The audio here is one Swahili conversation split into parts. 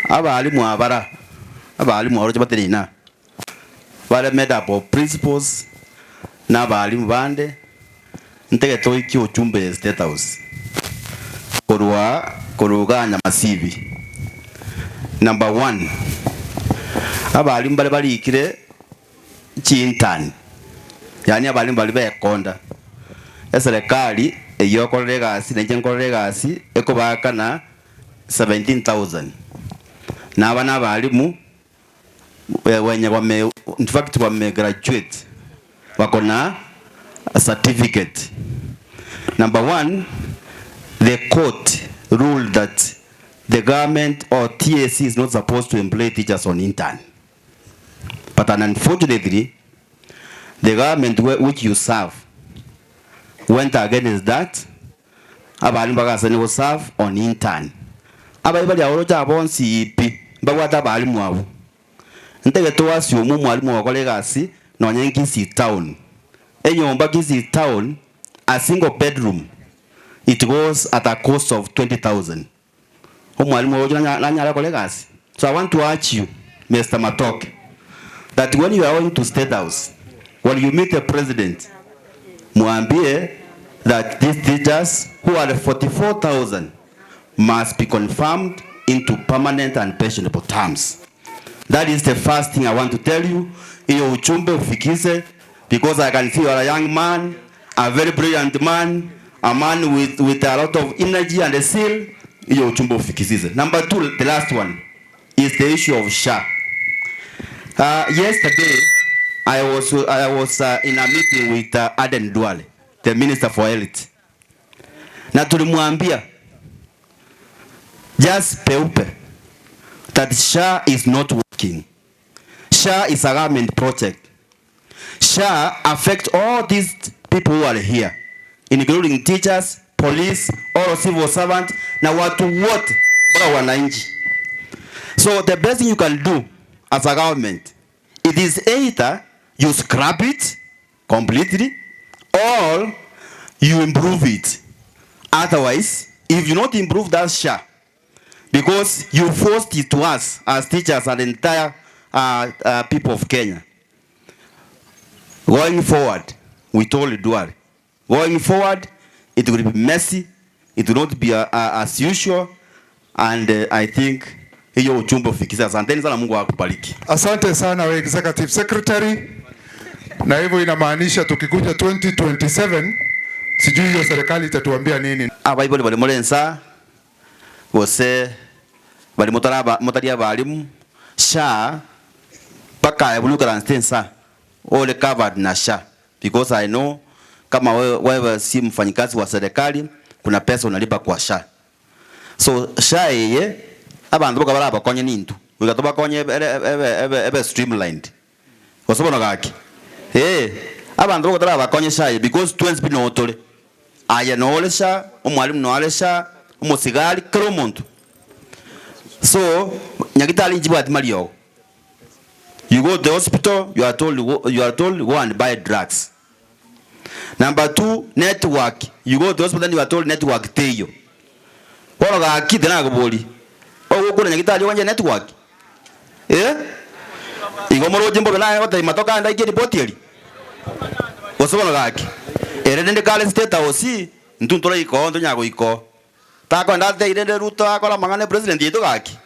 abalimu abara abalimu oroje baterina bale made up of principals na balimu bande ntege toiki ochumbe State House koruganya masibi. Number 1, abalimu bale balikire chintani, yani abalimu bali bekonda eserikali eyokorere gasi nenjenkorere gasi ekobaka na 17,000 na abana abalimu wenye in fact wame graduate wako na a certificate. Number 1, the court ruled that the government or TSC is not supposed to employ teachers on intern. But unfortunately, the government which you serve went against that. Abalimu bagasani will serve on intern. Abayibali awoloja abonsi ipi bagwata abalimu abo. Ntege toasi mwalimu wakole gasi na Nyankisi town. Enyomba Kisi town, a single bedroom, it goes at a cost of 20,000. So I want to urge you, Mr. Matoke, that when you are going to State House, when you meet the president, muambie that these teachers who are 44,000 must be confirmed into permanent and pensionable terms. That is the first thing I want to tell you. Iyo uchumbe ufikise, because I can see you are a young man, a very brilliant man, a man with a lot of energy and a zeal. Iyo uchumbe ufikisize. Number 2, the last one, is the issue of SHA. Yesterday, I was in a meeting with Aden Duale, the Minister for Health. Na tulimuambia just peupe that SHA is not working. SHA is a government project. SHA affects all these people who are here, including teachers, police, all civil servants, na watu wote bora wananchi. So the best thing you can do as a government, it is either you scrap it completely or you improve it. Otherwise, if you not improve that SHA, because you forced it to us as teachers and the entire people of Kenya. Going forward, we told Duale, going forward, it will be messy, it will not be as usual, and I think hiyo uchumbo fikisa. Asante sana, Mungu akubariki. Asante sana we Executive Secretary. Na hivyo inamaanisha tukikuja 2027 sijui hiyo serikali itatuambia nini. Abaiboli bali molensa wose bali motaria balimu SHA paka ya bulu karanstensa all covered na SHA, because I know kama wewe si mfanyikazi wa serikali kuna pesa unalipa kwa SHA. So SHA yeye abantu boka baraba konye nintu bigatoba konye ebe streamlined wasobono gaki abantu boka baraba konye SHA because twins binotole aya no SHA umwalimu no SHA umusigari kero muntu. So nyakitali njibu ati malio, you go to the hospital, you are told go and buy drugs. Number 2, network, you go to the hospital and you are told network teyo wano ga kide na goboli ogo kuna nyakitali wanje network igomoro jimbo bela yote matoka ndai ke report yeli osobono gaki erende kale State House ntuntora iko ndo nyago iko tako ndate irende Ruto akola mangane president yetu gaki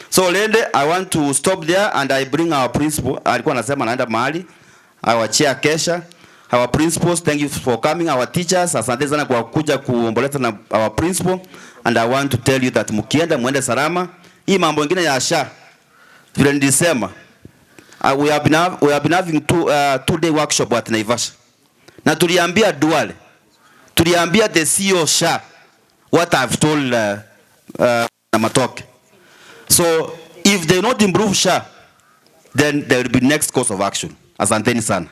so lende I want to stop there and I bring our principal. Alikuwa anasema naenda mahali, our chair Kesha, our principals, thank you for coming, our teachers, asante sana kwa kuja kuomboleza na our principal, and I want to tell you that mukienda muende salama. Hii mambo mengine ya SHA vile nilisema, we have been having two-day workshop at Naivasha, na tuliambia Duale, tuliambia the CEO SHA what I've told Matoke. So if they not improve SHA, then there will be next course of action. Asanteni sana.